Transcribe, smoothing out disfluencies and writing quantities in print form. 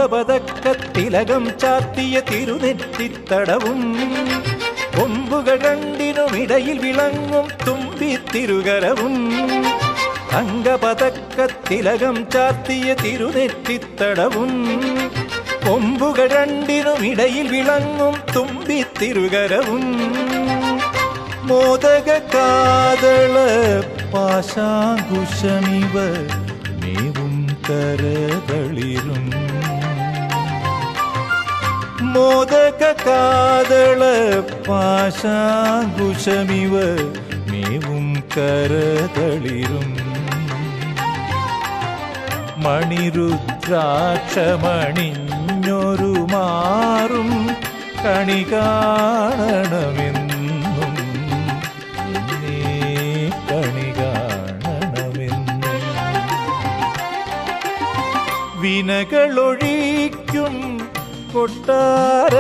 തങ്കപതക്കത്തിലകം ചാർത്തിയ തിരുനെറ്റിത്തടവും കൊമ്പുകൾ രണ്ടിനുമിടയിൽ വിളങ്ങും തുമ്പിത്തിരുകരവും തങ്കപതക്കത്തിലകം ചാർത്തിയ തിരുനെറ്റിത്തടവും കൊമ്പുകൾ രണ്ടിനുമിടയിൽ വിളങ്ങും തുമ്പിത്തിരുകരവും മോദക കാതള പാശാങ്കുശമിവ മേവും കരതളിരും മോദക കാതള പാശാങ്കുശമിവ മേവും കരതളിരും മണിരുദ്രാക്ഷമണിഞ്ഞൊരു മാറും കണി കാണണമെന്നും കണി കാണണമെന്നും വിനകളൊഴിക്കും കൊട്ടാരക്കര